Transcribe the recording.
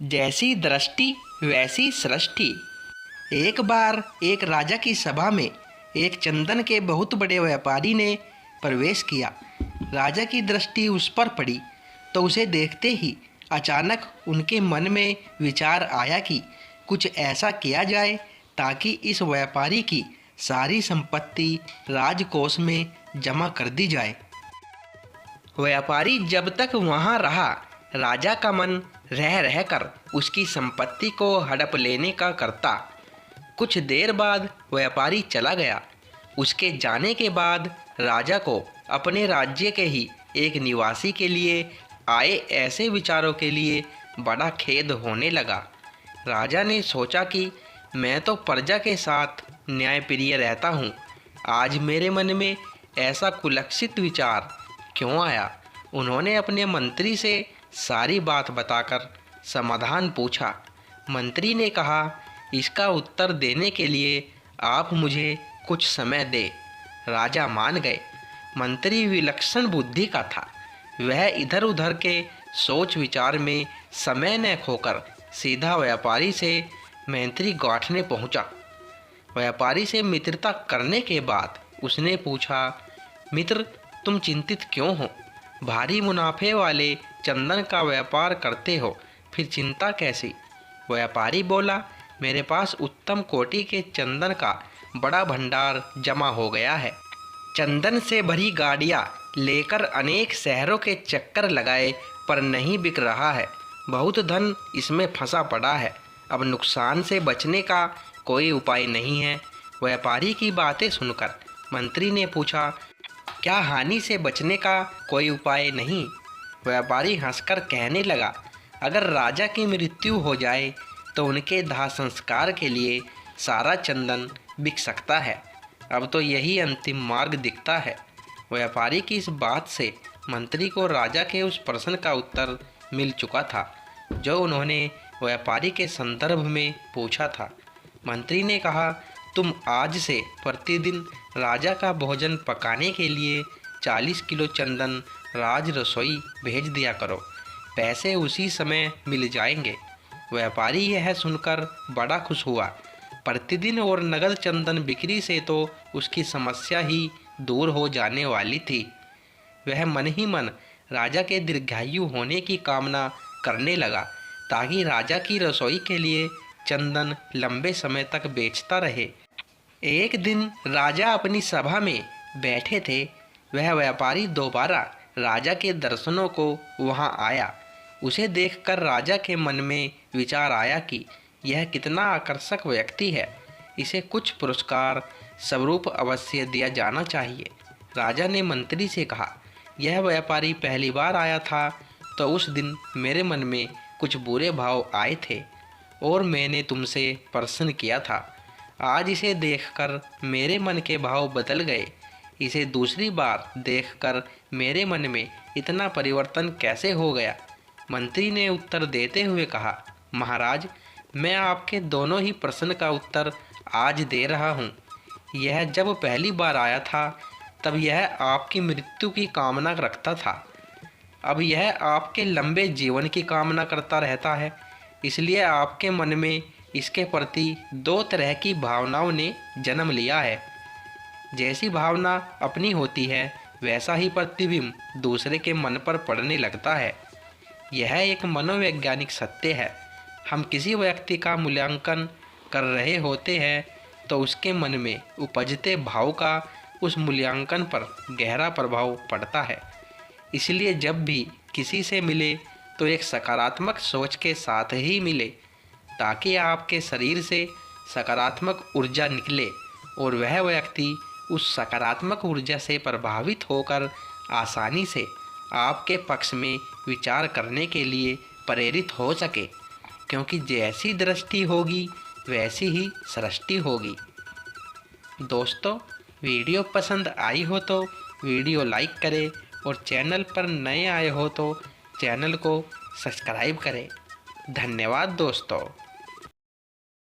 जैसी दृष्टि वैसी सृष्टि। एक बार एक राजा की सभा में एक चंदन के बहुत बड़े व्यापारी ने प्रवेश किया। राजा की दृष्टि उस पर पड़ी तो उसे देखते ही अचानक उनके मन में विचार आया कि कुछ ऐसा किया जाए ताकि इस व्यापारी की सारी संपत्ति राजकोष में जमा कर दी जाए। व्यापारी जब तक वहाँ रहा, राजा का मन रह रहकर उसकी संपत्ति को हड़प लेने का करता। कुछ देर बाद व्यापारी चला गया। उसके जाने के बाद राजा को अपने राज्य के ही एक निवासी के लिए आए ऐसे विचारों के लिए बड़ा खेद होने लगा। राजा ने सोचा कि मैं तो प्रजा के साथ न्यायप्रिय रहता हूँ, आज मेरे मन में ऐसा कुलक्षित विचार क्यों आया। उन्होंने अपने मंत्री से सारी बात बताकर समाधान पूछा। मंत्री ने कहा, इसका उत्तर देने के लिए आप मुझे कुछ समय दें। राजा मान गए। मंत्री विलक्षण बुद्धि का था। वह इधर उधर के सोच विचार में समय न खोकर सीधा व्यापारी से मैत्री गांठने पहुंचा। व्यापारी से मित्रता करने के बाद उसने पूछा, मित्र, तुम चिंतित क्यों हो? भारी मुनाफे वाले चंदन का व्यापार करते हो, फिर चिंता कैसी? व्यापारी बोला, मेरे पास उत्तम कोटि के चंदन का बड़ा भंडार जमा हो गया है। चंदन से भरी गाड़ियाँ लेकर अनेक शहरों के चक्कर लगाए पर नहीं बिक रहा है। बहुत धन इसमें फंसा पड़ा है। अब नुकसान से बचने का कोई उपाय नहीं है। व्यापारी की बातें सुनकर मंत्री ने पूछा, क्या हानि से बचने का कोई उपाय नहीं? व्यापारी हंसकर कहने लगा, अगर राजा की मृत्यु हो जाए तो उनके दाह संस्कार के लिए सारा चंदन बिक सकता है। अब तो यही अंतिम मार्ग दिखता है। व्यापारी की इस बात से मंत्री को राजा के उस प्रश्न का उत्तर मिल चुका था जो उन्होंने व्यापारी के संदर्भ में पूछा था। मंत्री ने कहा, तुम आज से प्रतिदिन राजा का भोजन पकाने के लिए 40 किलो चंदन राज रसोई भेज दिया करो। पैसे उसी समय मिल जाएंगे। व्यापारी यह सुनकर बड़ा खुश हुआ। प्रतिदिन और नगद चंदन बिक्री से तो उसकी समस्या ही दूर हो जाने वाली थी। वह मन ही मन राजा के दीर्घायु होने की कामना करने लगा ताकि राजा की रसोई के लिए चंदन लंबे समय तक बेचता रहे। एक दिन राजा अपनी सभा में बैठे थे। वह व्यापारी दोबारा राजा के दर्शनों को वहां आया। उसे देखकर राजा के मन में विचार आया कि यह कितना आकर्षक व्यक्ति है, इसे कुछ पुरस्कार स्वरूप अवश्य दिया जाना चाहिए। राजा ने मंत्री से कहा, यह व्यापारी पहली बार आया था तो उस दिन मेरे मन में कुछ बुरे भाव आए थे और मैंने तुमसे प्रश्न किया था। आज इसे देखकर मेरे मन के भाव बदल गए। इसे दूसरी बार देखकर मेरे मन में इतना परिवर्तन कैसे हो गया? मंत्री ने उत्तर देते हुए कहा, महाराज, मैं आपके दोनों ही प्रश्न का उत्तर आज दे रहा हूँ। यह जब पहली बार आया था तब यह आपकी मृत्यु की कामना रखता था। अब यह आपके लंबे जीवन की कामना करता रहता है। इसलिए आपके मन में इसके प्रति दो तरह की भावनाओं ने जन्म लिया है। जैसी भावना अपनी होती है वैसा ही प्रतिबिंब दूसरे के मन पर पड़ने लगता है। यह एक मनोवैज्ञानिक सत्य है। हम किसी व्यक्ति का मूल्यांकन कर रहे होते हैं तो उसके मन में उपजते भाव का उस मूल्यांकन पर गहरा प्रभाव पड़ता है। इसलिए जब भी किसी से मिले तो एक सकारात्मक सोच के साथ ही मिले ताकि आपके शरीर से सकारात्मक ऊर्जा निकले और वह व्यक्ति उस सकारात्मक ऊर्जा से प्रभावित होकर आसानी से आपके पक्ष में विचार करने के लिए प्रेरित हो सके, क्योंकि जैसी दृष्टि होगी वैसी ही सृष्टि होगी। दोस्तों, वीडियो पसंद आई हो तो वीडियो लाइक करें और चैनल पर नए आए हो तो चैनल को सब्सक्राइब करें। धन्यवाद दोस्तों।